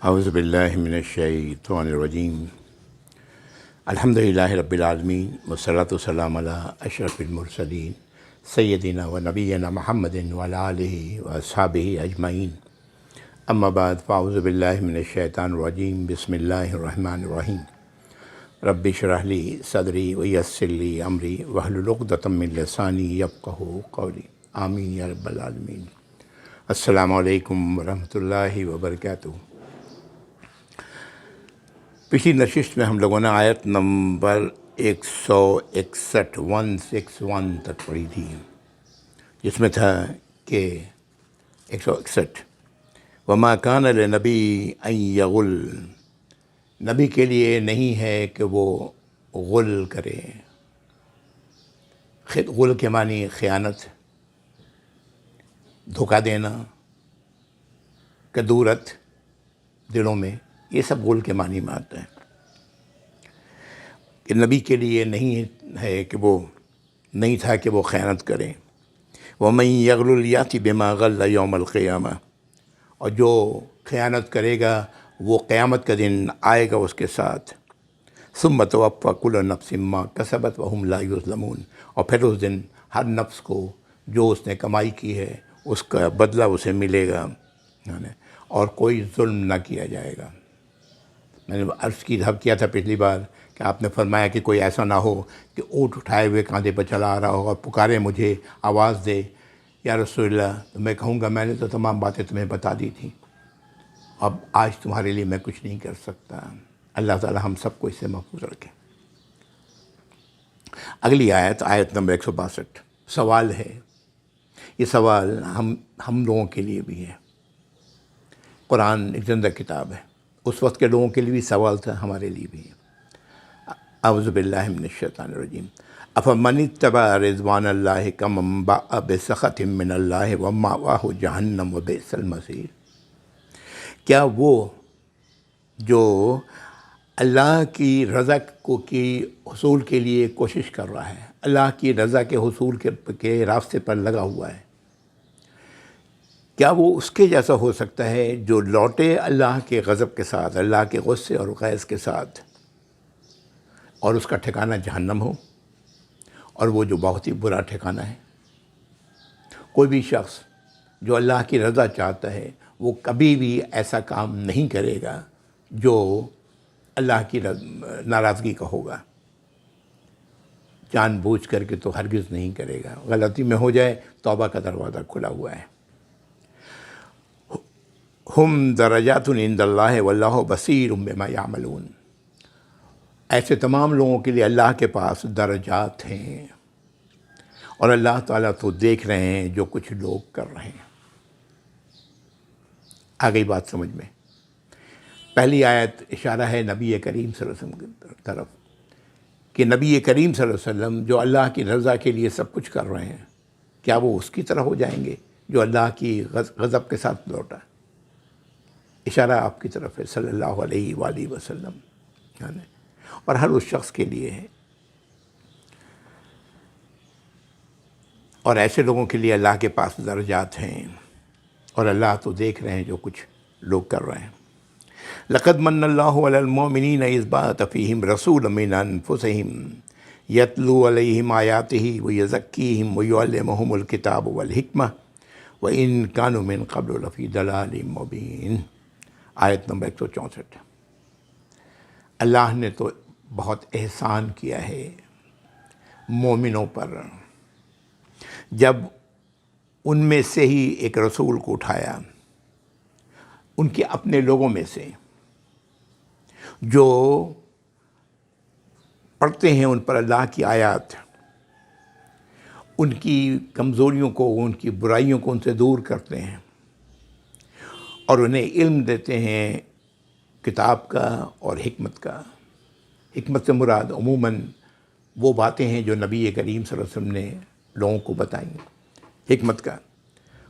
اعوذ باللہ من الشیطان الرجیم الحمدللہ رب العالمین والصلاۃ والسلام علی اشرف المرسلین سیدنا و نبینا محمد وعلی آلہ واصحابہ اجمعین اما بعد فاعوذ باللہ من الشیطان الرجیم بسم اللہ الرحمن الرحیم رب اشرح لی صدری ویسر لی امری واحلل عقدۃ من لسانی یفقہوا قولی آمین یا رب العالمین۔ السلام علیکم ورحمۃ اللہ وبرکاتہ۔ پچھلی نشست میں ہم لوگوں نے آیت نمبر 161 تک پڑھی تھی، جس میں تھا کہ 161 وما کان لنبی ان یغل، نبی کے لیے نہیں ہے کہ وہ غل کرے۔ غل کے معنی خیانت، دھوکہ دینا، کدورت دلوں میں، یہ سب غل کے معنی میں آتا ہے کہ نبی کے لیے نہیں ہے کہ وہ نہیں تھا کہ وہ خیانت کرے۔ وَمَن يَغْلُلْ يَأْتِ بِمَا غَلَّ يَوْمَ الْقِيَامَةِ، اور جو خیانت کرے گا وہ قیامت کا دن آئے گا اس کے ساتھ۔ ثُمَّ تُوَفَّىٰ كُلُّ نَفْسٍ مَّا كَسَبَتْ وَهُمْ لَا يُظْلَمُونَ، اور پھر اس دن ہر نفس کو جو اس نے کمائی کی ہے اس کا بدلہ اسے ملے گا، اور کوئی ظلم نہ کیا جائے گا۔ میں نے عرض کیا تھا پچھلی بار کہ آپ نے فرمایا کہ کوئی ایسا نہ ہو کہ اونٹ اٹھائے ہوئے کاندھے پر چلا آ رہا ہوگا، پکارے مجھے، آواز دے یا رسول اللہ، تو میں کہوں گا میں نے تو تمام باتیں تمہیں بتا دی تھیں، اب آج تمہارے لیے میں کچھ نہیں کر سکتا۔ اللہ تعالی ہم سب کو اس سے محفوظ رکھے۔ اگلی آیت نمبر 162 سوال ہے۔ یہ سوال ہم لوگوں کے لیے بھی ہے۔ قرآن ایک زندہ کتاب ہے، اس وقت کے لوگوں کے لیے بھی سوال تھا، ہمارے لیے بھی ہے۔ اعوذ باللہ من الشیطان الرجیم افمن اتبع رضوان اللہ کمن باء بسخط من اللہ ومأواہ جہنم وبئس المصیر، کیا وہ جو اللہ کی رضا کی حصول کے لیے کوشش کر رہا ہے، اللہ کی رضا کے حصول کے راستے پر لگا ہوا ہے، کیا وہ اس کے جیسا ہو سکتا ہے جو لوٹے اللہ کے غضب کے ساتھ، اللہ کے غصے اور غیظ کے ساتھ، اور اس کا ٹھکانہ جہنم ہو، اور وہ جو بہت ہی برا ٹھکانہ ہے۔ کوئی بھی شخص جو اللہ کی رضا چاہتا ہے وہ کبھی بھی ایسا کام نہیں کرے گا جو اللہ کی ناراضگی کا ہوگا، جان بوجھ کر کے تو ہرگز نہیں کرے گا۔ غلطی میں ہو جائے توبہ کا دروازہ کھلا ہوا ہے۔ ہم درجات عند اللہ واللہ بصیر بما یعملون، ایسے تمام لوگوں کے لیے اللہ کے پاس درجات ہیں، اور اللہ تعالیٰ تو دیکھ رہے ہیں جو کچھ لوگ کر رہے ہیں۔ آگئی بات سمجھ میں۔ پہلی آیت اشارہ ہے نبی کریم صلی اللہ علیہ وسلم کی طرف کہ نبی کریم صلی اللہ علیہ وسلم جو اللہ کی رضا کے لیے سب کچھ کر رہے ہیں، کیا وہ اس کی طرح ہو جائیں گے جو اللہ کی غضب کے ساتھ لوٹا؟ اشارہ آپ کی طرف ہے صلی اللہ علیہ وآلہ وسلم، اور ہر اس شخص کے لیے ہے، اور ایسے لوگوں کے لیے اللہ کے پاس درجات ہیں، اور اللہ تو دیکھ رہے ہیں جو کچھ لوگ کر رہے ہیں۔ لقد من اللہ علی المؤمنین اذ بعث فیہم رسولا من انفسہم یتلو علیہم آیاتہ ویزکیہم ویعلمہم الکتاب والحکمہ وإن كانوا من قبل لفی ضلال مبین۔ آیت نمبر 164۔ اللہ نے تو بہت احسان کیا ہے مومنوں پر، جب ان میں سے ہی ایک رسول کو اٹھایا، ان کے اپنے لوگوں میں سے جو پڑھتے ہیں ان پر اللہ کی آیات، ان کی کمزوریوں کو، ان کی برائیوں کو ان سے دور کرتے ہیں، اور انہیں علم دیتے ہیں کتاب کا اور حکمت کا۔ حکمت سے مراد عموماً وہ باتیں ہیں جو نبی کریم صلی اللہ علیہ وسلم نے لوگوں کو بتائیں۔ حکمت کا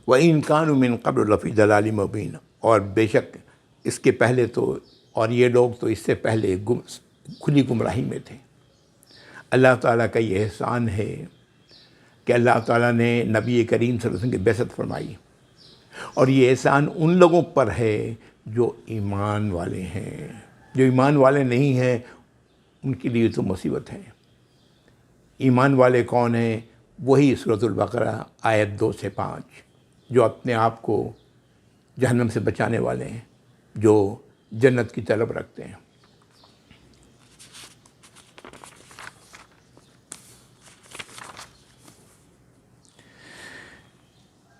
وَإِن كَانُوا مِن قَبْلُ لَفِي ضَلَالٍ مُبِينٍ، اور بے شک اس کے پہلے تو، اور یہ لوگ تو اس سے پہلے کھلی گمراہی میں تھے۔ اللہ تعالیٰ کا یہ احسان ہے کہ اللہ تعالیٰ نے نبی کریم صلی اللہ علیہ وسلم کی بعثت فرمائی، اور یہ احسان ان لوگوں پر ہے جو ایمان والے ہیں. جو ایمان والے نہیں ہیں ان کے لیے تو مصیبت ہے. ایمان والے کون ہیں؟ وہی سورۃ البقرہ آیت 2 سے 5 جو اپنے آپ کو جہنم سے بچانے والے ہیں، جو جنت کی طلب رکھتے ہیں.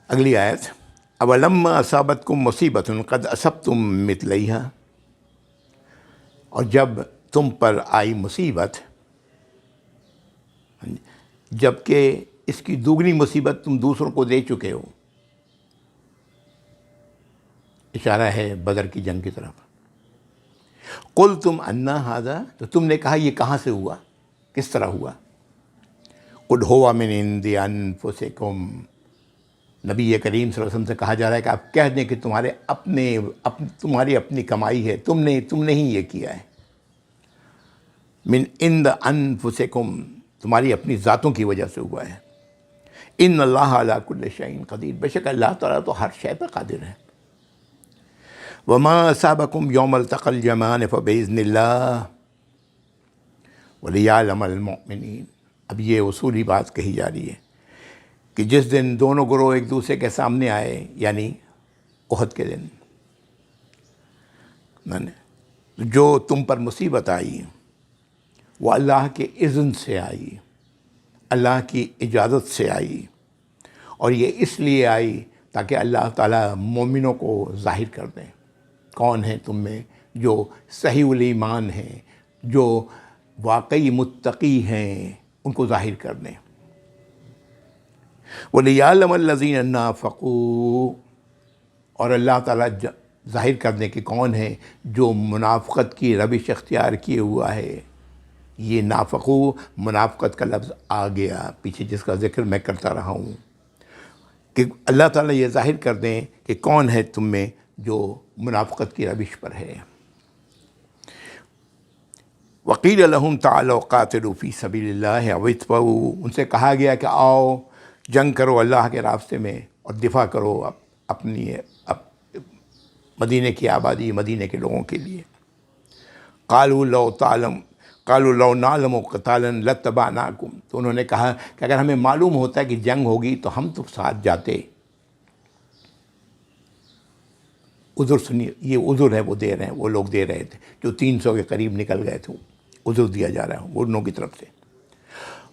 اگلی آیت، اولما اصابتکم مصیبۃ قد اصبتم مثلیہا، اور جب تم پر آئی مصیبت جب کہ اس کی دوگنی مصیبت تم دوسروں کو دے چکے ہو. اشارہ ہے بدر کی جنگ کی طرف. قلتم انا ھذا، تو تم نے کہا یہ کہاں سے ہوا، کس طرح ہوا. قل ھو من عند انفسکم، نبی کریم صلی اللہ علیہ وسلم سے کہا جا رہا ہے کہ آپ کہہ دیں کہ تمہاری اپنی کمائی ہے، تم نے ہی یہ کیا ہے. من عند انفسکم، تمہاری اپنی ذاتوں کی وجہ سے ہوا ہے. ان اللہ علی کل شیء قدیر، بے شک اللہ تعالیٰ تو ہر شے پہ قادر ہے. وما اصابکم یوم التقى الجمعان فباذن اللہ ولیعلم المؤمنین. اب یہ اصولی بات کہی جا رہی ہے کہ جس دن دونوں گروہ ایک دوسرے کے سامنے آئے، یعنی احد کے دن، جو تم پر مصیبت آئی وہ اللہ کے اذن سے آئی، اللہ کی اجازت سے آئی، اور یہ اس لیے آئی تاکہ اللہ تعالیٰ مومنوں کو ظاہر کر دیں کون ہیں تم میں جو صحیح الایمان ہیں، جو واقعی متقی ہیں، ان کو ظاہر کر دیں. وَلِيَعْلَمَ الَّذِينَ نَافَقُوا، اور اللہ تعالیٰ ظاہر کر دیں کہ کون ہے جو منافقت کی روش اختیار کیے ہوا ہے. یہ نافقو، منافقت کا لفظ آ گیا پیچھے، جس کا ذکر میں کرتا رہا ہوں، کہ اللہ تعالیٰ یہ ظاہر کر دیں کہ کون ہے تم میں جو منافقت کی روش پر ہے. وقیل لهم تعالوا قاتلوا فی سبیل اللہ او ادفعوا، ان سے کہا گیا کہ آؤ جنگ کرو اللہ کے راستے میں اور دفاع کرو اپنی مدینے کی آبادی، مدینے کے لوگوں کے لیے. قالوا لو نعلم قتالا لاتبعناکم، تو انہوں نے کہا کہ اگر ہمیں معلوم ہوتا ہے کہ جنگ ہوگی تو ہم تو ساتھ جاتے. عذر سنیے، یہ عذر ہے وہ دے رہے ہیں، وہ لوگ دے رہے تھے جو 300 کے قریب نکل گئے تھے، عذر دیا جا رہا ہے وہ انہوں کی طرف سے.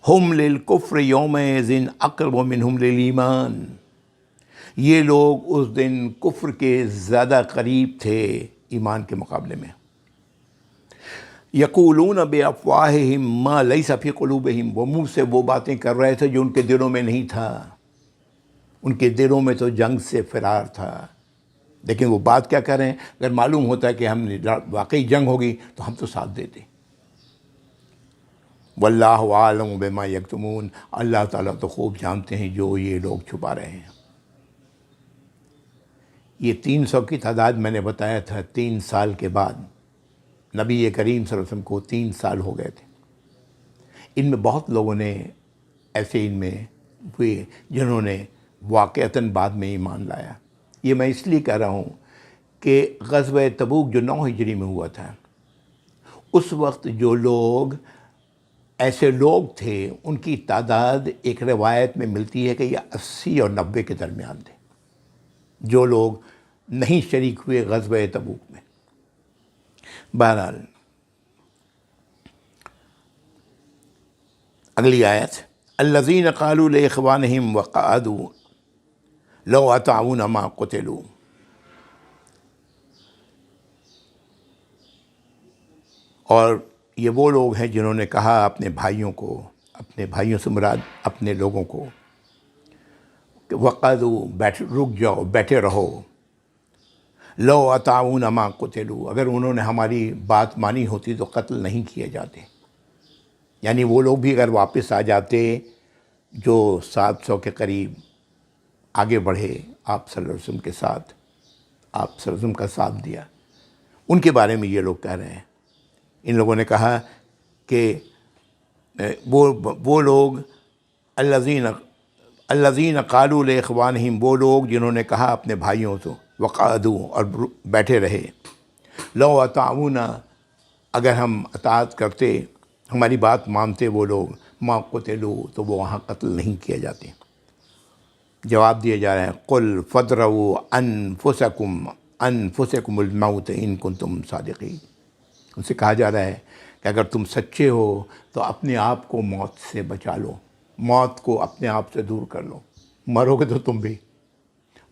ہم للکفر یومئذ اقرب منہم للایمان، یہ لوگ اس دن کفر کے زیادہ قریب تھے ایمان کے مقابلے میں. یقولون بافواہہم ما لیس فی قلوبہم، وہ منہ سے وہ باتیں کر رہے تھے جو ان کے دلوں میں نہیں تھا. ان کے دلوں میں تو جنگ سے فرار تھا، لیکن وہ بات کیا کر رہے ہیں، اگر معلوم ہوتا ہے کہ ہم واقعی جنگ ہوگی تو ہم تو ساتھ دیتے. واللہ عالم بما یکتمون، اللہ تعالیٰ تو خوب جانتے ہیں جو یہ لوگ چھپا رہے ہیں. یہ 300 کی تعداد میں نے بتایا تھا 3 سال کے بعد. نبی کریم صلی اللہ علیہ وسلم کو 3 سال ہو گئے تھے. ان میں بہت لوگوں نے ایسے ان میں ہوئے جنہوں نے واقعتاً بعد میں ایمان لایا. یہ میں اس لیے کہہ رہا ہوں کہ غزوہ تبوک جو 9 ہجری میں ہوا تھا، اس وقت جو لوگ ایسے لوگ تھے ان کی تعداد ایک روایت میں ملتی ہے کہ یہ 80 اور 90 کے درمیان تھے جو لوگ نہیں شریک ہوئے غزوہ تبوک میں. بہرحال اگلی آیت، الذین قالوا لاخوانہم وقعدوا لو اطاعونا ما قتلوا، اور یہ وہ لوگ ہیں جنہوں نے کہا اپنے بھائیوں سے مراد اپنے لوگوں کو کہ وقعدوا، رک جاؤ، بیٹھے رہو، لو اطاعونا ما قتلوا، اگر انہوں نے ہماری بات مانی ہوتی تو قتل نہیں کیے جاتے. یعنی وہ لوگ بھی اگر واپس آ جاتے جو 700 کے قریب آگے بڑھے آپ صلی اللہ علیہ وسلم کے ساتھ، آپ صلی اللہ علیہ وسلم کا ساتھ دیا، ان کے بارے میں یہ لوگ کہہ رہے ہیں. ان لوگوں نے کہا کہ وہ لوگ الذین قالوا لاخوانہم، وہ لوگ جنہوں نے کہا اپنے بھائیوں سے وقعدوا اور بیٹھے رہے، لو اطاعونا اگر ہم اطاعت کرتے، ہماری بات مانتے وہ لوگ، ما قتلوا تو وہ وہاں قتل نہیں کیے جاتے۔ جواب دیا جا رہا ہے قل فادرؤوا انفسکم الموت ان کنتم صادقین، ان سے کہا جا رہا ہے کہ اگر تم سچے ہو تو اپنے آپ کو موت سے بچا لو، موت کو اپنے آپ سے دور کر لو، مرو گے تو تم بھی،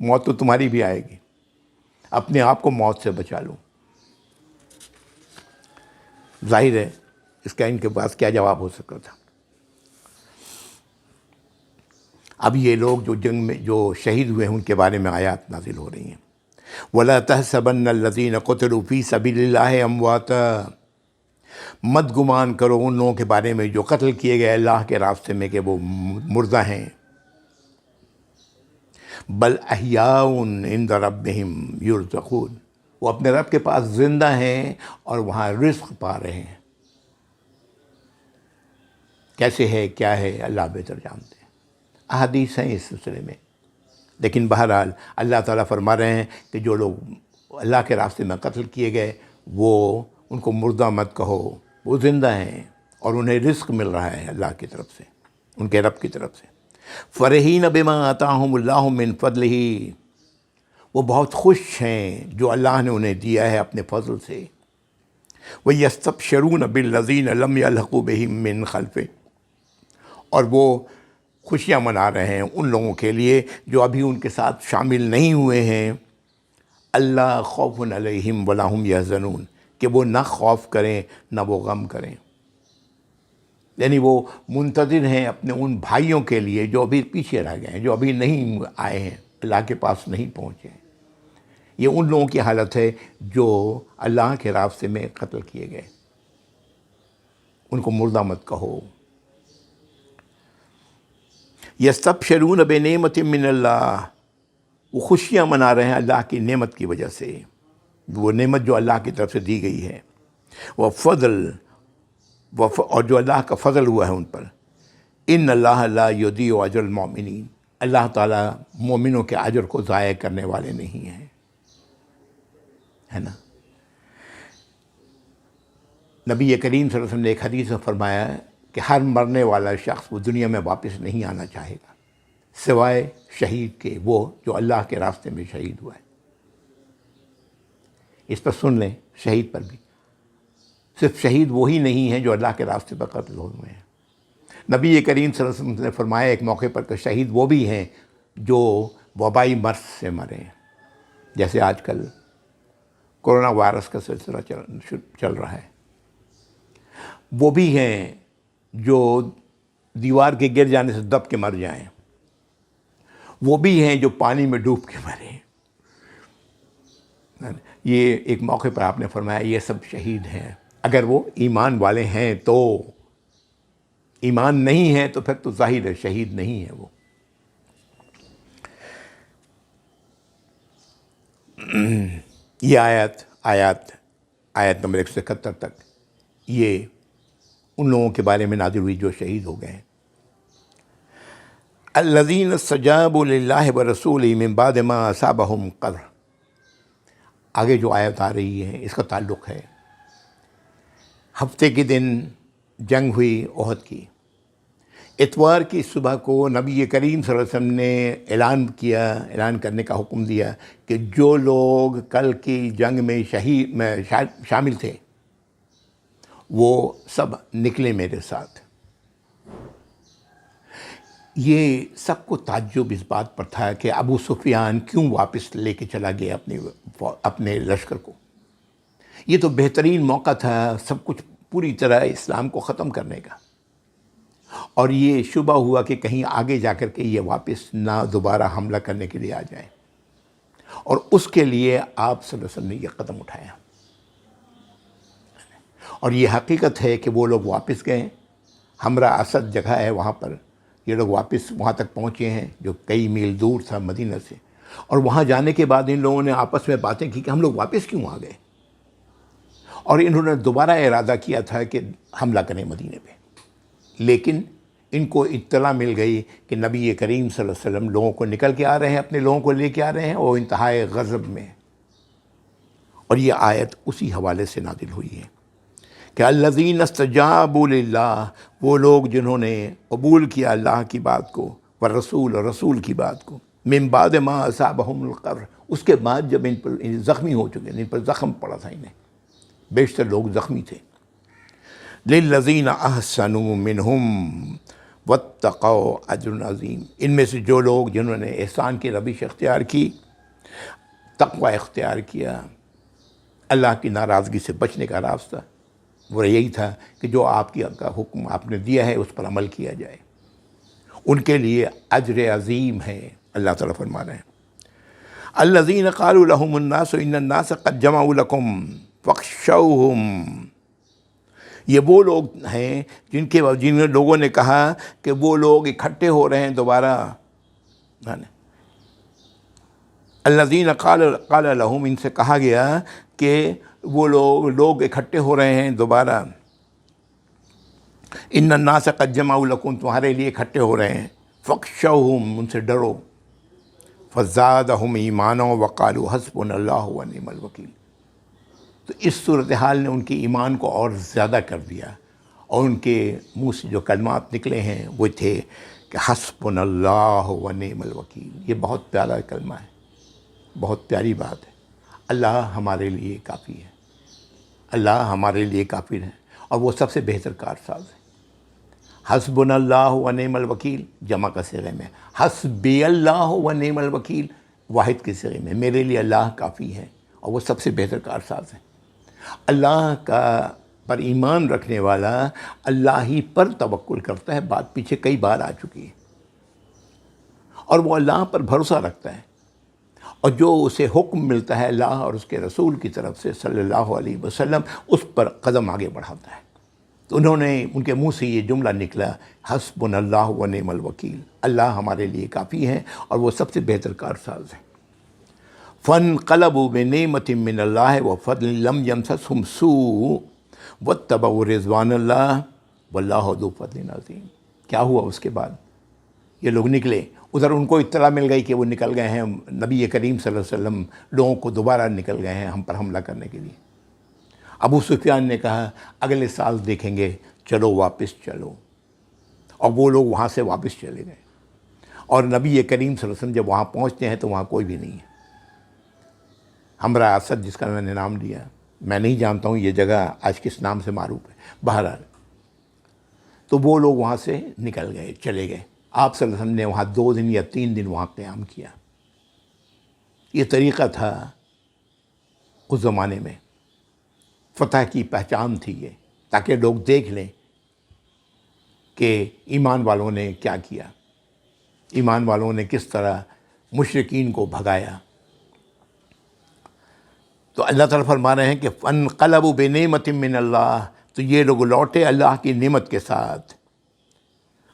موت تو تمہاری بھی آئے گی، اپنے آپ کو موت سے بچا لو۔ ظاہر ہے اس کا ان کے پاس کیا جواب ہو سکتا تھا۔ اب یہ لوگ جو جنگ میں جو شہید ہوئے ہیں ان کے بارے میں آیات نازل ہو رہی ہیں، وَلَا تَحْسَبَنَّ الَّذِينَ قُتِلُوا فِي سَبِيلِ اللَّهِ أَمْوَاتًا، مت گمان کرو ان لوگوں کے بارے میں جو قتل کیے گئے اللہ کے راستے میں کہ وہ مردہ ہیں، بل احیاء عند ربہم یرزقون، وہ اپنے رب کے پاس زندہ ہیں اور وہاں رزق پا رہے ہیں۔ کیسے ہے کیا ہے اللہ بہتر جانتے ہیں، احادیث ہیں اس سلسلے میں، لیکن بہرحال اللہ تعالیٰ فرما رہے ہیں کہ جو لوگ اللہ کے راستے میں قتل کیے گئے وہ ان کو مردہ مت کہو، وہ زندہ ہیں اور انہیں رزق مل رہا ہے اللہ کی طرف سے، ان کے رب کی طرف سے۔ فرحین بما آتاہم اللہ من فضلہ، وہ بہت خوش ہیں جو اللہ نے انہیں دیا ہے اپنے فضل سے۔ وَيَسْتَبْشِرُونَ بِالَّذِينَ لَمْ يَلْحَقُوا بِهِم مِّن خَلْفِهِمْ، اور وہ خوشیاں منا رہے ہیں ان لوگوں کے لیے جو ابھی ان کے ساتھ شامل نہیں ہوئے ہیں، اللہ خوف علیہم ولا ہم یحزنون، کہ وہ نہ خوف کریں نہ وہ غم کریں، یعنی وہ منتظر ہیں اپنے ان بھائیوں کے لیے جو ابھی پیچھے رہ گئے ہیں، جو ابھی نہیں آئے ہیں، اللہ کے پاس نہیں پہنچے ہیں۔ یہ ان لوگوں کی حالت ہے جو اللہ کے راستے میں قتل کیے گئے، ان کو مردہ مت کہو۔ یستبشرون بنعمت من اللہ، وہ خوشیاں منا رہے ہیں اللہ کی نعمت کی وجہ سے، وہ نعمت جو اللہ کی طرف سے دی گئی ہے، وہ فضل اور جو اللہ کا فضل ہوا ہے ان پر۔ ان اللہ لا یضیع اجر المؤمنین، اللہ تعالیٰ مومنوں کے اجر کو ضائع کرنے والے نہیں ہیں، ہے نا۔ نبی کریم صلی اللہ علیہ وسلم نے ایک حدیث میں فرمایا ہے کہ ہر مرنے والا شخص وہ دنیا میں واپس نہیں آنا چاہے گا سوائے شہید کے، وہ جو اللہ کے راستے میں شہید ہوا ہے۔ اس پر سن لیں، شہید پر بھی، صرف شہید وہی نہیں ہیں جو اللہ کے راستے پر قتل ہوئے ہیں۔ نبی کریم صلی اللہ علیہ وسلم نے فرمایا ایک موقع پر کہ شہید وہ بھی ہیں جو وبائی مرض سے مرے ہیں، جیسے آج کل کورونا وائرس کا سلسلہ چل رہا ہے، وہ بھی ہیں جو دیوار کے گر جانے سے دب کے مر جائیں، وہ بھی ہیں جو پانی میں ڈوب کے مریں۔ یہ ایک موقع پر آپ نے فرمایا یہ سب شہید ہیں، اگر وہ ایمان والے ہیں تو، ایمان نہیں ہے تو پھر تو ظاہر ہے شہید نہیں ہے وہ۔ یہ آیت نمبر 171 تک یہ ان لوگوں کے بارے میں نازل ہوئی جو شہید ہو گئے ہیں۔ الذین استجابوا للہ ورسولہ من بعد ما اصابہم قرح، آگے جو آیت آ رہی ہے اس کا تعلق ہے ہفتے کے دن جنگ ہوئی احد کی، اتوار کی صبح کو نبی کریم صلی اللہ علیہ وسلم نے اعلان کرنے کا حکم دیا کہ جو لوگ کل کی جنگ میں شامل تھے وہ سب نکلے میرے ساتھ۔ یہ سب کو تعجب اس بات پر تھا کہ ابو سفیان کیوں واپس لے کے چلا گیا اپنے لشکر کو۔ یہ تو بہترین موقع تھا سب کچھ پوری طرح اسلام کو ختم کرنے کا، اور یہ شبہ ہوا کہ کہیں آگے جا کر کے یہ واپس نہ دوبارہ حملہ کرنے کے لیے آ جائیں، اور اس کے لیے آپ صلی اللہ علیہ وسلم نے یہ قدم اٹھایا۔ اور یہ حقیقت ہے کہ وہ لوگ واپس گئے، ہمرا اسد جگہ ہے وہاں پر، یہ لوگ واپس وہاں تک پہنچے ہیں جو کئی میل دور تھا مدینہ سے، اور وہاں جانے کے بعد ان لوگوں نے آپس میں باتیں کی کہ ہم لوگ واپس کیوں آ گئے، اور انہوں نے دوبارہ ارادہ کیا تھا کہ حملہ کریں مدینے پہ، لیکن ان کو اطلاع مل گئی کہ نبی کریم صلی اللہ علیہ وسلم لوگوں کو نکل کے آ رہے ہیں، اپنے لوگوں کو لے کے آ رہے ہیں، اور انتہائے غضب میں. اور یہ آیت اسی حوالے سے نازل ہوئی ہے کہ الذین استجابوا للہ، وہ لوگ جنہوں نے قبول کیا اللہ کی بات کو، والرسول، اور رسول کی بات کو، من بعد ما اصابہم القرح، اس کے بعد جب ان پر زخمی ہو چکے، ان پر زخم پڑا تھا، انہیں بیشتر لوگ زخمی تھے. للذین احسنوا منہم واتقوا اجر عظیم، ان میں سے جو لوگ جنہوں نے احسان کی روش اختیار کی، تقوی اختیار کیا، اللہ کی ناراضگی سے بچنے کا راستہ، وہ یہی تھا کہ جو آپ کا حکم آپ نے دیا ہے اس پر عمل کیا جائے، ان کے لیے اجر عظیم ہے. اللہ تعالیٰ فرما رہے ہیں الذین قالوا لهم الناس ان الناس قد جمعوا لكم فاخشوهم، یہ وہ لوگ ہیں جن لوگوں نے کہا کہ وہ لوگ اکٹھے ہو رہے ہیں دوبارہ. الذین قال لهم، ان سے کہا گیا کہ وہ لوگ اکٹھے ہو رہے ہیں دوبارہ. ان الناس قد جمعوا لکم، تمہارے لیے اکٹھے ہو رہے ہیں. فاخشوہم، ان سے ڈرو. فزادہم ایمانا وقالوا حسبنا اللہ ونعم الوکیل، تو اس صورتحال نے ان کے ایمان کو اور زیادہ کر دیا، اور ان کے منہ سے جو کلمات نکلے ہیں وہ تھے کہ حسبنا اللہ ونعم الوکیل. یہ بہت پیارا کلمہ ہے، بہت پیاری بات ہے. اللہ ہمارے لیے کافی ہے، اللہ ہمارے لیے کافی ہے، اور وہ سب سے بہتر کارساز ہے. حسبنا اللہ ونعم الوکیل جمع کا صیغے میں، حسبی اللہ ونعم الوکیل واحد کے صیغے میں، میرے لیے اللہ کافی ہے اور وہ سب سے بہتر کارساز ہے. اللہ کا پر ایمان رکھنے والا اللہ ہی پر توکل کرتا ہے، بات پیچھے کئی بار آ چکی ہے، اور وہ اللہ پر بھروسہ رکھتا ہے، اور جو اسے حکم ملتا ہے اللہ اور اس کے رسول کی طرف سے صلی اللہ علیہ وسلم، اس پر قدم آگے بڑھاتا ہے. تو ان کے منہ سے یہ جملہ نکلا حسبنا اللہ ونعم الوکیل، اللہ ہمارے لیے کافی ہے اور وہ سب سے بہتر کارساز ہے. فانقلبوا بنعمۃ من اللہ وفضل لم یمسسہم سوء واتبعوا رضوان اللہ واللہ ذو فضل عظیم. کیا ہوا اس کے بعد؟ یہ لوگ نکلے ادھر، ان کو اطلاع مل گئی کہ وہ نکل گئے ہیں، نبی کریم صلی اللہ علیہ وسلم لوگوں کو دوبارہ نکل گئے ہیں ہم پر حملہ کرنے کے لیے. ابو سفیان نے کہا اگلے سال دیکھیں گے، چلو واپس چلو، اور وہ لوگ وہاں سے واپس چلے گئے. اور نبی کریم صلی اللہ علیہ وسلم جب وہاں پہنچتے ہیں تو وہاں کوئی بھی نہیں ہے. ہمراہ اسد جس کا میں نے نام لیا، میں نہیں جانتا ہوں یہ جگہ آج کس نام سے معروف ہے، بہرحال تو وہ لوگ وہاں سے نکل گئے، چلے گئے. آپ صلی اللہ علیہ وسلم نے وہاں 2 دن یا 3 دن وہاں قیام کیا. یہ طریقہ تھا اس زمانے میں، فتح کی پہچان تھی یہ، تاکہ لوگ دیکھ لیں کہ ایمان والوں نے کیا کیا، ایمان والوں نے کس طرح مشرکین کو بھگایا. تو اللہ تعالیٰ فرما رہے ہیں کہ فانقلبوا بنعمۃ من اللہ، تو یہ لوگ لوٹے اللہ کی نعمت کے ساتھ،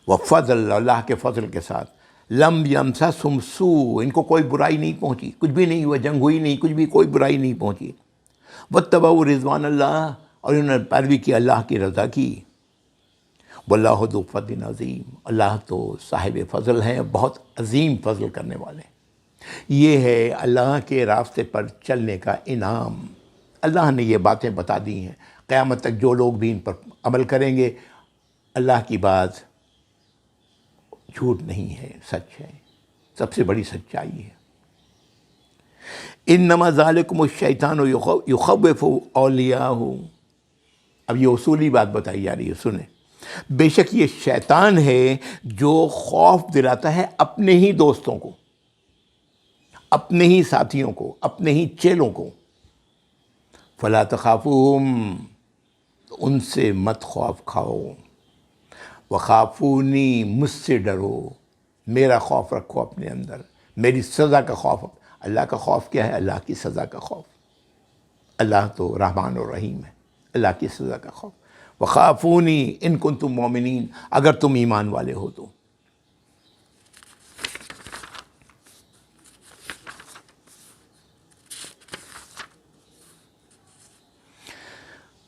وفضل، اللہ کے فضل کے ساتھ. لم یمسسہم سوء، ان کو کوئی برائی نہیں پہنچی، کچھ بھی نہیں ہوا، جنگ ہوئی نہیں، کچھ بھی کوئی برائی نہیں پہنچی. واتبعوا رضوان اللہ، اور انہوں نے پیروی کی اللہ کی رضا کی. واللہ ذو فضل عظیم، اللہ تو صاحب فضل ہیں، بہت عظیم فضل کرنے والے ہیں. یہ ہے اللہ کے راستے پر چلنے کا انعام. اللہ نے یہ باتیں بتا دی ہیں، قیامت تک جو لوگ بھی ان پر عمل کریں گے، اللہ کی بات جھوٹ نہیں ہے، سچ ہے، سب سے بڑی سچائی ہے. انما ذالکم الشیطان یخوف اولیاءہ، اب یہ اصولی بات بتائی جا رہی ہے، سنیں. بے شک یہ شیطان ہے جو خوف دلاتا ہے اپنے ہی دوستوں کو، اپنے ہی ساتھیوں کو، اپنے ہی چیلوں کو. فلا تخافوہم، ان سے مت خوف کھاؤ. وخافونی، مجھ سے ڈرو، میرا خوف رکھو اپنے اندر، میری سزا کا خوف. اللہ کا خوف کیا ہے؟ اللہ کی سزا کا خوف. اللہ تو رحمان و رحیم ہے، اللہ کی سزا کا خوف. وخافونی ان کنتم مؤمنین، اگر تم ایمان والے ہو تو.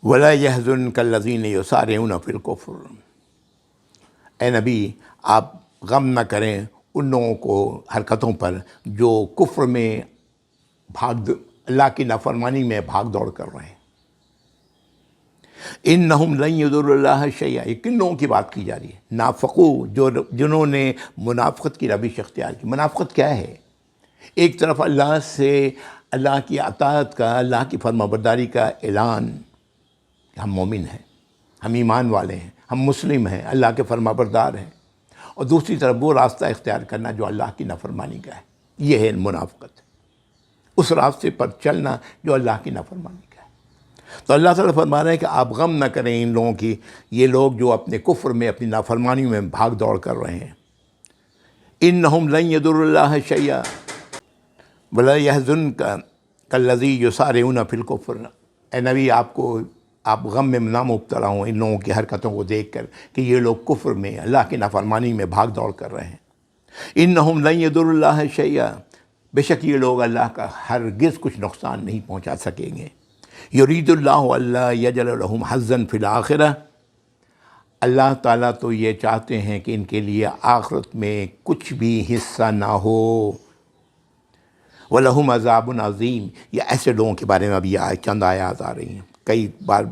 ولا يحزنك الذين يسارعون في الكفر، اے نبی آپ غم نہ کریں ان لوگوں کو حرکتوں پر جو کفر میں اللہ کی نافرمانی میں بھاگ دوڑ کر رہے ہیں۔ انہم لن یضروا اللہ شیئا، یہ کن لوگوں کی بات کی جا رہی ہے؟ نافقو، جنہوں نے منافقت کی روش اختیار کی۔ منافقت کیا ہے؟ ایک طرف اللہ سے، اللہ کی اطاعت کا، اللہ کی فرما برداری کا اعلان کہ ہم مومن ہیں، ہم ایمان والے ہیں، ہم مسلم ہیں، اللہ کے فرما بردار ہیں، اور دوسری طرف وہ راستہ اختیار کرنا جو اللہ کی نافرمانی کا ہے۔ یہ ہے منافقت، اس راستے پر چلنا جو اللہ کی نافرمانی کا ہے۔ تو اللہ تعالیٰ فرما رہے ہیں کہ آپ غم نہ کریں ان لوگوں کی، یہ لوگ جو اپنے کفر میں، اپنی نافرمانی میں بھاگ دوڑ کر رہے ہیں۔ انہم لن یضروا اللہ شیئا ولا یحزنک کالذی یسارعون فی الکفر۔ اے نبی آپ غم میں نہ مبتلا ہوں ان لوگوں کی حرکتوں کو دیکھ کر کہ یہ لوگ کفر میں، اللہ کی نافرمانی میں بھاگ دوڑ کر رہے ہیں۔ انہم لن یضروا اللہ شیئا، بے شک یہ لوگ اللہ کا ہرگز کچھ نقصان نہیں پہنچا سکیں گے۔ یرید اللہ الا یجعل لہم حظا فی الآخرہ، اللہ تعالیٰ تو یہ چاہتے ہیں کہ ان کے لیے آخرت میں کچھ بھی حصہ نہ ہو۔ وَلَهُمْ عَذَابٌ عَظِيمٌ، یہ ایسے لوگوں کے بارے میں ابھی چند آیات آ رہی ہیں، کئی بار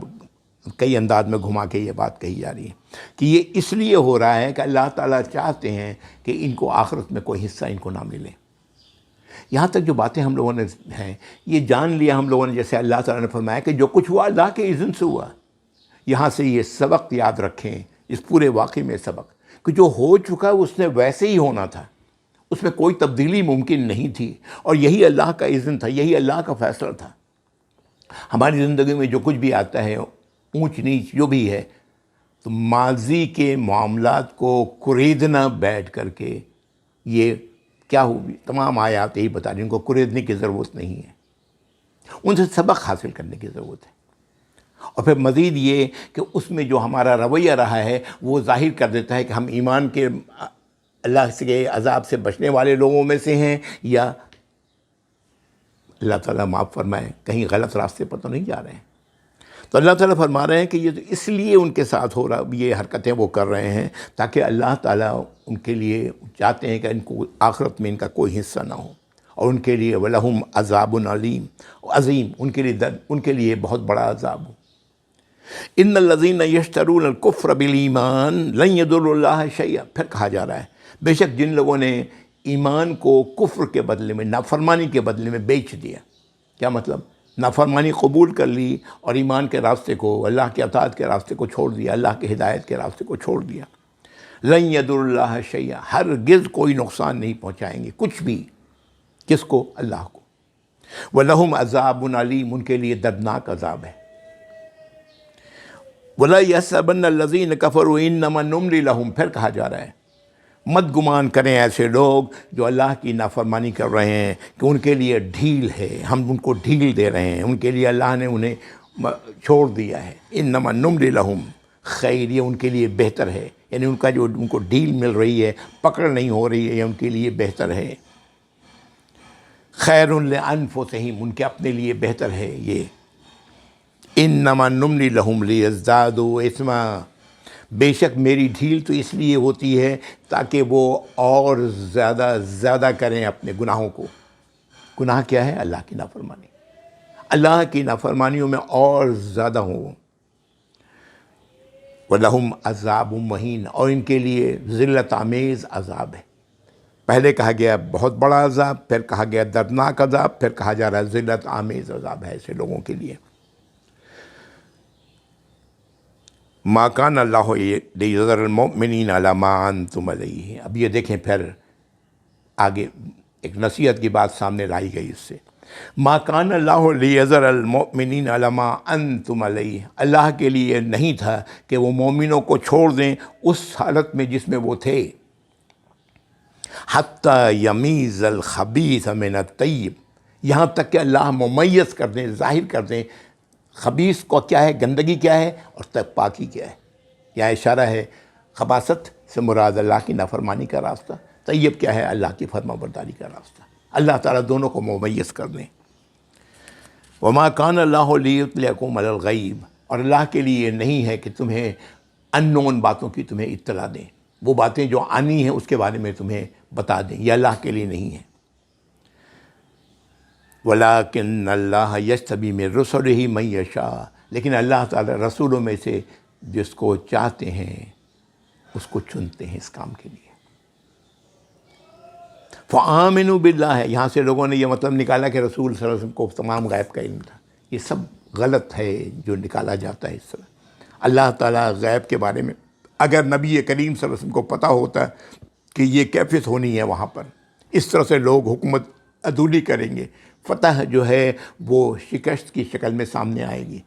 کئی انداز میں گھما کے یہ بات کہی جا رہی ہے کہ یہ اس لیے ہو رہا ہے کہ اللہ تعالیٰ چاہتے ہیں کہ ان کو آخرت میں کوئی حصہ ان کو نہ ملے۔ یہاں تک جو باتیں ہم لوگوں نے ہیں یہ جان لیا ہم لوگوں نے، جیسے اللہ تعالیٰ نے فرمایا کہ جو کچھ ہوا اللہ کے اذن سے ہوا۔ یہاں سے یہ سبق یاد رکھیں، اس پورے واقعے میں سبق کہ جو ہو چکا اس نے ویسے ہی ہونا تھا، اس میں کوئی تبدیلی ممکن نہیں تھی، اور یہی اللہ کا اذن تھا، یہی اللہ کا فیصلہ تھا۔ ہماری زندگی میں جو کچھ بھی آتا ہے، اونچ نیچ جو بھی ہے، تو ماضی کے معاملات کو کریدنا بیٹھ کر کے، یہ کیا ہوگی، تمام آیات یہی بتا رہی ہیں، ان کو کریدنے کی ضرورت نہیں ہے، ان سے سبق حاصل کرنے کی ضرورت ہے۔ اور پھر مزید یہ کہ اس میں جو ہمارا رویہ رہا ہے وہ ظاہر کر دیتا ہے کہ ہم ایمان کے، اللہ کے عذاب سے بچنے والے لوگوں میں سے ہیں، یا اللہ تعالیٰ معاف فرمائے کہیں غلط راستے پر تو نہیں جا رہے ہیں۔ تو اللہ تعالیٰ فرما رہے ہیں کہ یہ تو اس لیے ان کے ساتھ ہو رہا، یہ حرکتیں وہ کر رہے ہیں تاکہ اللہ تعالیٰ ان کے لیے چاہتے ہیں کہ ان کو آخرت میں ان کا کوئی حصہ نہ ہو، اور ان کے لیے وَلَهُمْ عَذَابٌ عظیم، ان کے لیے بہت بڑا عذاب ہو۔ ان الذین یشترون الکفر بالایمان لن یضروا اللہ شیئا، پھر کہا جا رہا ہے بے شک جن لوگوں نے ایمان کو کفر کے بدلے میں، نافرمانی کے بدلے میں بیچ دیا۔ کیا مطلب؟ نافرمانی قبول کر لی اور ایمان کے راستے کو، اللہ کے اطاعت کے راستے کو چھوڑ دیا، اللہ کے ہدایت کے راستے کو چھوڑ دیا۔ لن یضروا اللہ شیئا، ہرگز کوئی نقصان نہیں پہنچائیں گے کچھ بھی، کس کو؟ اللہ کو۔ وَلَهُمْ عَذَابٌ عَلِيمٌ، ان کے لیے دردناک عذاب ہے۔ وَلَا يَحْسَبَنَّ الَّذِينَ كَفَرُوا إِنَّمَا نُمْلِي لَهُمْ، پھر کہا جا رہا ہے مت گمان کریں ایسے لوگ جو اللہ کی نافرمانی کر رہے ہیں کہ ان کے لیے ڈھیل ہے، ہم ان کو ڈھیل دے رہے ہیں، ان کے لیے اللہ نے انہیں چھوڑ دیا ہے۔ إِنَّمَا نُمْلِي لَهُمْ خیر، یہ ان کے لیے بہتر ہے، یعنی ان کا جو ان کو ڈھیل مل رہی ہے، پکڑ نہیں ہو رہی ہے، یہ ان کے لیے بہتر ہے۔ خیر لأنفسہم، ان کے اپنے لیے بہتر ہے یہ۔ انما نملی لہم لیزدادوا اثما، بے شک میری ڈھیل تو اس لیے ہوتی ہے تاکہ وہ اور زیادہ کریں اپنے گناہوں کو۔ گناہ کیا ہے؟ اللہ کی نافرمانی، اللہ کی نافرمانیوں میں اور زیادہ ہوں۔ وَلَهُمْ عَذَابٌ مُّهِینٌ، اور ان کے لیے ذلت آمیز عذاب ہے۔ پہلے کہا گیا بہت بڑا عذاب، پھر کہا گیا دردناک عذاب، پھر کہا جا رہا ہے ذلت آمیز عذاب ہے ایسے لوگوں کے لیے۔ مَا كَانَ اللَّهُ لِيَذَرَ الْمُؤْمِنِينَ عَلَىٰ مَا أَنْتُمْ عَلَيْهِ، اب یہ دیکھیں پھر آگے ایک نصیحت کی بات سامنے لائی گئی اس سے۔ مَا كَانَ اللَّهُ لِيَذَرَ الْمُؤْمِنِينَ عَلَىٰ مَا أَنْتُمْ عَلَيْهِ، اللہ کے لیے نہیں تھا کہ وہ مومنوں کو چھوڑ دیں اس حالت میں جس میں وہ تھے، حَتَّى يَمِيزَ الْخَبِيثَ مِنَ الطَّيِّبِ، یہاں تک کہ اللہ ممیز کر دیں، ظاہر کر دیں خبیث کو کیا ہے، گندگی کیا ہے، اور پاکی کیا ہے۔ یہاں اشارہ ہے خباثت سے مراد اللہ کی نافرمانی کا راستہ، طیب کیا ہے؟ اللہ کی فرما برداری کا راستہ۔ اللہ تعالیٰ دونوں کو ممیز کر دیں۔ وَمَا كَانَ اللَّهُ لِيُطْلِعَكُمْ عَلَى الْغَيْبِ، اور اللہ کے لیے نہیں ہے کہ تمہیں ان نون باتوں کی تمہیں اطلاع دیں۔ وہ باتیں جو آنی ہیں اس کے بارے میں تمہیں بتا دیں، یہ اللہ کے لیے نہیں ہے۔ وَلَٰكِنَّ اللَّهَ يَجْتَبِي مِن رُّسُلِهِ مَن يَشَاءُ، لیکن اللہ تعالیٰ رسولوں میں سے جس کو چاہتے ہیں اس کو چنتے ہیں اس کام کے لیے۔ فَآمِنُوا بِاللَّهِ، یہاں سے لوگوں نے یہ مطلب نکالا کہ رسول صلی اللہ علیہ وسلم کو تمام غیب کا علم تھا۔ یہ سب غلط ہے جو نکالا جاتا ہے اس طرح۔ اللہ تعالیٰ غیب کے بارے میں اگر نبی کریم صلی اللہ علیہ وسلم کو پتہ ہوتا کہ یہ کیفیت ہونی ہے وہاں پر، اس طرح سے لوگ حکومت عدولی کریں گے، فتح جو ہے وہ شکست کی شکل میں سامنے آئے گی،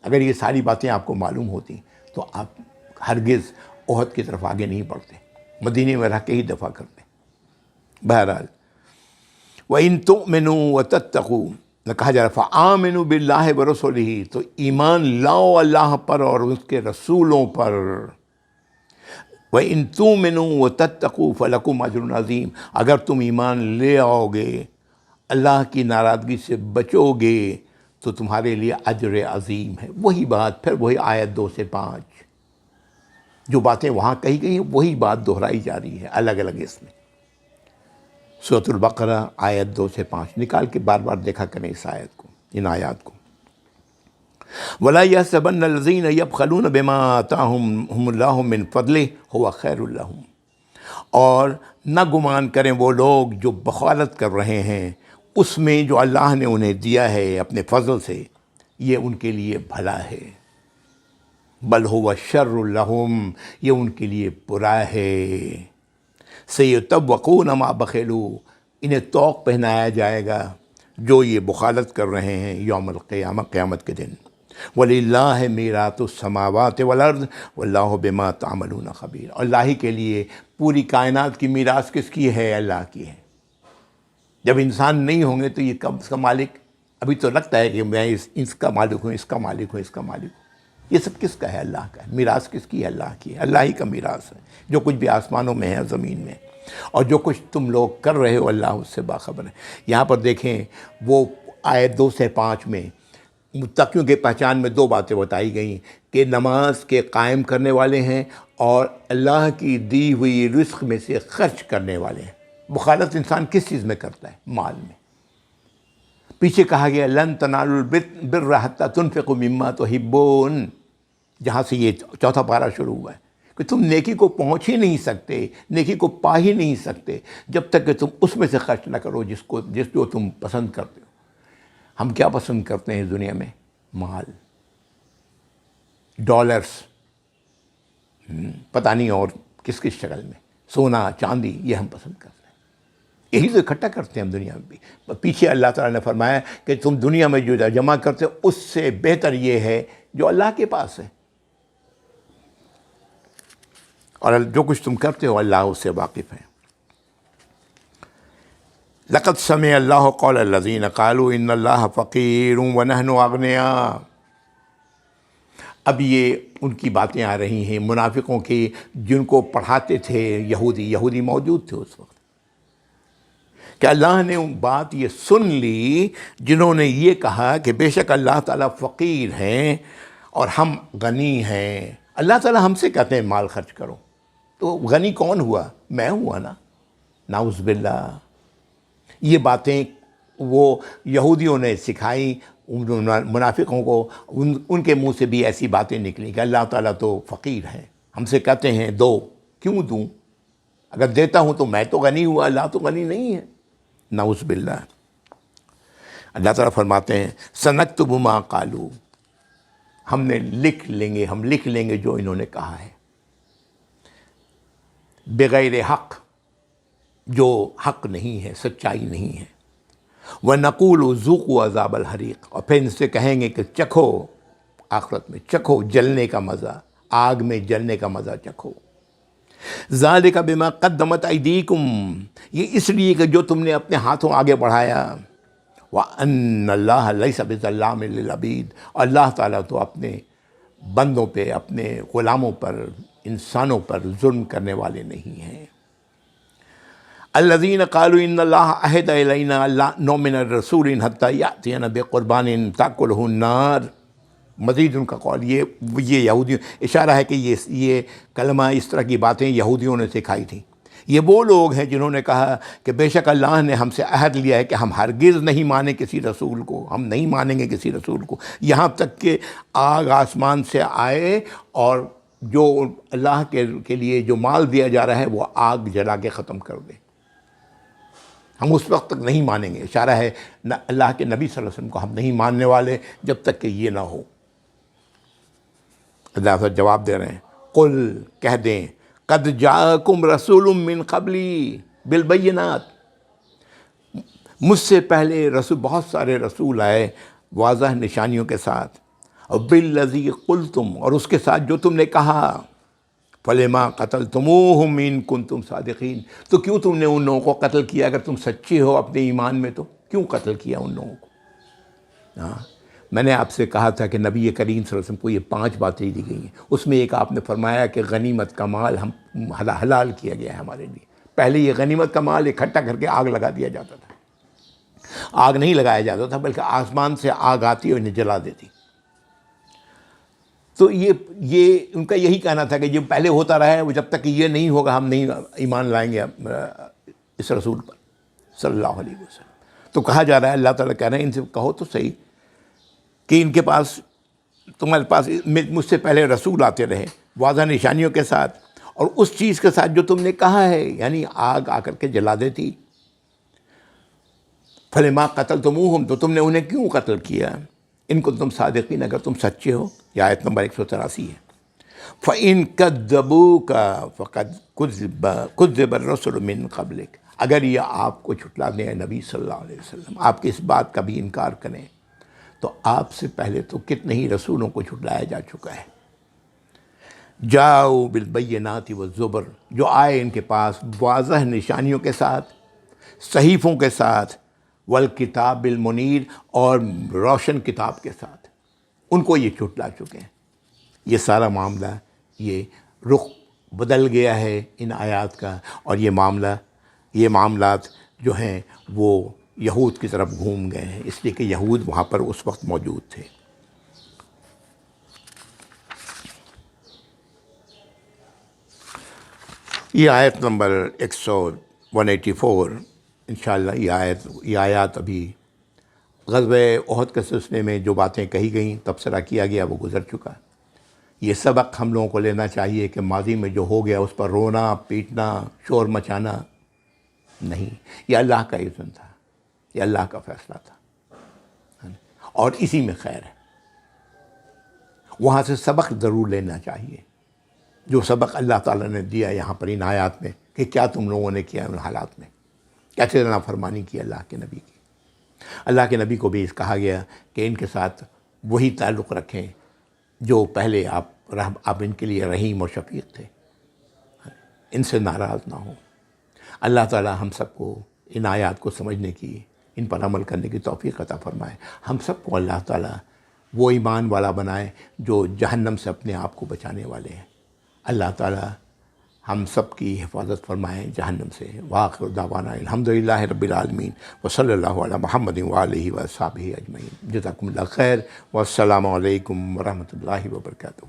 اگر یہ ساری باتیں آپ کو معلوم ہوتی تو آپ ہرگز احد کی طرف آگے نہیں بڑھتے، مدینے میں رہ کے ہی دفاع کرتے۔ بہرحال وَإِن تُؤْمِنُوا وَتَتَّقُوا، کہا جا رہا فَآمِنُوا بِاللَّهِ وَرُسُلِهِ، تو ایمان لاؤ اللہ پر اور اس کے رسولوں پر۔ وَإِن تُؤْمِنُوا وَتَتَّقُوا فَلَكُمْ أَجْرٌ عَظِيمٌ، اگر تم ایمان لے آؤ گے، اللہ کی ناراضگی سے بچو گے، تو تمہارے لیے اجر عظیم ہے۔ وہی بات، پھر وہی آیت 2 سے 5 جو باتیں وہاں کہی گئی ہیں وہی بات دہرائی جا رہی ہے الگ الگ اس میں۔ سورۃ البقرہ آیت 2 سے 5 نکال کے بار بار دیکھا کریں اس آیت کو، ان آیات کو۔ وَلَا يَحْسَبَنَّ الَّذِينَ يَبْخَلُونَ بِمَا آتَاهُمُ اللَّهُ مِنْ فَضْلِهِ هُوَ خَيْرٌ لَّهُمْ، اور نہ گمان کریں وہ لوگ جو بخالت کر رہے ہیں اس میں جو اللہ نے انہیں دیا ہے اپنے فضل سے، یہ ان کے لیے بھلا ہے۔ بل هو شر لهم، یہ ان کے لیے برا ہے۔ سَيُطَوَّقُونَ مَا بَخِلُوا، انہیں طوق پہنایا جائے گا جو یہ بخالت کر رہے ہیں یوم القیامہ، قیامت کے دن۔ وَلِلَّهِ مِيرَاثُ السَّمَاوَاتِ وَالْأَرْضِ وَاللَّهُ بِمَا تَعْمَلُونَ خَبِيرٌ، اور اللہ ہی کے لیے پوری کائنات کی میراث کس کی ہے؟ اللہ کی ہے۔ جب انسان نہیں ہوں گے تو یہ کب اس کا مالک؟ ابھی تو لگتا ہے کہ میں اس کا مالک ہوں، اس کا مالک ہوں، اس کا مالک ہوں۔ یہ سب کس کا ہے؟ اللہ کا ہے۔ میراث کس کی ہے؟ اللہ کی ہے۔ اللہ ہی کا میراث ہے، جو کچھ بھی آسمانوں میں ہے، زمین میں، اور جو کچھ تم لوگ کر رہے ہو اللہ اس سے باخبر ہے۔ یہاں پر دیکھیں وہ آیت 2 سے 5 میں متقیوں کے پہچان میں 2 باتیں بتائی گئیں کہ نماز کے قائم کرنے والے ہیں اور اللہ کی دی ہوئی رزق میں سے خرچ کرنے والے ہیں۔ مخالفت انسان کس چیز میں کرتا ہے؟ مال میں۔ پیچھے کہا گیا لن تنالوا البر حتی تنفقوا مما تحبون، جہاں سے یہ چوتھا پارہ شروع ہوا ہے کہ تم نیکی کو پہنچ ہی نہیں سکتے، نیکی کو پا ہی نہیں سکتے جب تک کہ تم اس میں سے خرچ نہ کرو جو تم پسند کرتے ہو۔ ہم کیا پسند کرتے ہیں دنیا میں؟ مال، ڈالرز، پتہ نہیں اور کس کس شکل میں، سونا چاندی، یہ ہم پسند کرتے ہیں۔ یہی تو اکٹھا کرتے ہیں ہم دنیا میں بھی۔ پیچھے اللہ تعالیٰ نے فرمایا کہ تم دنیا میں جو جمع کرتے ہو اس سے بہتر یہ ہے جو اللہ کے پاس ہے، اور جو کچھ تم کرتے ہو اللہ اس سے واقف ہے۔ لقد سمع اللہ قول الذین قالوا ان اللہ فقیر ونحن اغنیاء، اب یہ ان کی باتیں آ رہی ہیں منافقوں کی، جن کو پڑھاتے تھے یہودی موجود تھے اس وقت، کہ اللہ نے بات یہ سن لی جنہوں نے یہ کہا کہ بے شک اللہ تعالیٰ فقیر ہیں اور ہم غنی ہیں۔ اللہ تعالیٰ ہم سے کہتے ہیں مال خرچ کرو، تو غنی کون ہوا؟ میں ہوا نا، نعوذ باللہ۔ یہ باتیں وہ یہودیوں نے سکھائی منافقوں کو، ان کے منہ سے بھی ایسی باتیں نکلیں کہ اللہ تعالیٰ تو فقیر ہیں، ہم سے کہتے ہیں دو، کیوں دوں؟ اگر دیتا ہوں تو میں تو غنی ہوا، اللہ تو غنی نہیں ہے، نعوذ باللہ۔ اللہ تعالیٰ فرماتے ہیں سنکتب ما قالوا، ہم لکھ لیں گے جو انہوں نے کہا ہے، بغیر حق، جو حق نہیں ہے، سچائی نہیں ہے۔ وَنَقُولُ ذُوقُوا عَذَابَ الْحَرِيقِ، اور پھر ان سے کہیں گے کہ چکھو، آخرت میں چکھو جلنے کا مزہ، آگ میں جلنے کا مزہ چکھو۔ ذَلِكَ بِمَا قَدَّمَتْ أَيْدِيكُمْ، یہ اس لیے کہ جو تم نے اپنے ہاتھوں آگے بڑھایا۔ وَأَنَّ اللَّهَ لَيْسَ بِظَلَّامٍ لِّلْعَبِيدِ، اور اللہ تعالیٰ تو اپنے بندوں پہ، اپنے غلاموں پر، انسانوں پر ظلم کرنے والے نہیں ہیں۔ الذین قالوا ان اللہ عہد الینا لا نؤمن الرسول حتی یأتینا بقربان تأکلہ النار، مزید ان کا قول یہ یہودیوں اشارہ ہے کہ یہ کلمہ اس طرح کی باتیں یہودیوں نے سکھائی تھیں۔ یہ وہ لوگ ہیں جنہوں نے کہا کہ بے شک اللہ نے ہم سے عہد لیا ہے کہ ہم ہرگز نہیں مانیں کسی رسول کو، ہم نہیں مانیں گے کسی رسول کو، یہاں تک کہ آگ آسمان سے آئے اور جو اللہ کے لیے جو مال دیا جا رہا ہے وہ آگ جلا کے ختم کر دے، ہم اس وقت تک نہیں مانیں گے۔ اشارہ ہے اللہ کے نبی صلی اللہ علیہ وسلم کو ہم نہیں ماننے والے جب تک کہ یہ نہ ہو۔ اللہ سے جواب دے رہے ہیں، قل کہہ دیں، قد جاءکم رسول من قبلی بالبینات، مجھ سے پہلے بہت سارے رسول آئے واضح نشانیوں کے ساتھ، اور بالذی قلتم، اور اس کے ساتھ جو تم نے کہا، فلما قتلتموہم ان کنتم صادقین، تو کیوں تم نے ان لوگوں کو قتل کیا اگر تم سچے ہو اپنے ایمان میں؟ تو کیوں قتل کیا ان لوگوں کو؟ میں نے آپ سے کہا تھا کہ نبی کریم صلی اللہ علیہ وسلم کو یہ 5 باتیں دی گئی ہیں، اس میں ایک آپ نے فرمایا کہ غنیمت کا مال ہم حلال کیا گیا ہے ہمارے لیے۔ پہلے یہ غنیمت کا مال اکٹھا کر کے آگ لگا دیا جاتا تھا، آگ نہیں لگایا جاتا تھا بلکہ آسمان سے آگ آتی اور انہیں جلا دیتی۔ تو یہ ان کا یہی کہنا تھا کہ جو پہلے ہوتا رہا ہے وہ جب تک کہ یہ نہیں ہوگا ہم نہیں ایمان لائیں گے اس رسول پر صلی اللہ علیہ وسلم۔ تو کہا جا رہا ہے، اللہ تعالیٰ کہہ رہے ہیں ان سے کہو تو صحیح کہ ان کے پاس، تمہارے پاس مجھ سے پہلے رسول آتے رہے واضح نشانیوں کے ساتھ، اور اس چیز کے ساتھ جو تم نے کہا ہے، یعنی آگ آ کر کے جلا دیتی۔ فلما قتلتموہم، تو تم نے انہیں کیوں قتل کیا؟ ان کو تم صادقین، اگر تم سچے ہو۔ یہ آیت نمبر 183 ہے۔ فَإِن كَذَّبُوكَ فَقَدْ كُذِّبَ الرُّسُلُ مِن قَبْلِكَ، اگر یہ آپ کو جھٹلا دیں نبی صلی اللہ علیہ وسلم، آپ کی اس بات کا بھی انکار کریں، تو آپ سے پہلے تو کتنے ہی رسولوں کو جھٹلایا جا چکا ہے۔ جاؤ بالبینات والزبر، جو آئے ان کے پاس واضح نشانیوں کے ساتھ، صحیفوں کے ساتھ، والکتاب المنیر، اور روشن کتاب کے ساتھ، ان کو یہ جھٹلا چکے ہیں۔ یہ سارا معاملہ، یہ رخ بدل گیا ہے ان آیات کا، اور یہ معاملات جو ہیں وہ یہود کی طرف گھوم گئے ہیں، اس لیے کہ یہود وہاں پر اس وقت موجود تھے۔ یہ آیت نمبر 184 انشاءاللہ، یہ آیات ابھی غزوہ احد کے سلسلے میں جو باتیں کہی گئیں، تبصرہ کیا گیا، وہ گزر چکا۔ یہ سبق ہم لوگوں کو لینا چاہیے کہ ماضی میں جو ہو گیا اس پر رونا، پیٹنا، شور مچانا نہیں، یہ اللہ کا اذن تھا، یہ اللہ کا فیصلہ تھا، اور اسی میں خیر ہے۔ وہاں سے سبق ضرور لینا چاہیے، جو سبق اللہ تعالیٰ نے دیا یہاں پر ان آیات میں، کہ کیا تم لوگوں نے کیا ان حالات میں، کیسے نافرمانی کی اللہ کے نبی کی۔ اللہ کے نبی کو بھی اس کہا گیا کہ ان کے ساتھ وہی تعلق رکھیں جو پہلے آپ ان کے لیے رحیم اور شفیق تھے، ان سے ناراض نہ ہوں۔ اللہ تعالیٰ ہم سب کو ان آیات کو سمجھنے کی، ان پر عمل کرنے کی توفیق عطا فرمائے۔ ہم سب کو اللہ تعالیٰ وہ ایمان والا بنائے جو جہنم سے اپنے آپ کو بچانے والے ہیں۔ اللہ تعالیٰ ہم سب کی حفاظت فرمائے جہنم سے۔ وآخر دعوانا الحمدللہ رب العالمین، وصلی اللہ علی محمد وآلہ وصحبہ اجمعین۔ جزاکم اللہ خیر، والسلام علیکم ورحمۃ اللہ وبرکاتہ۔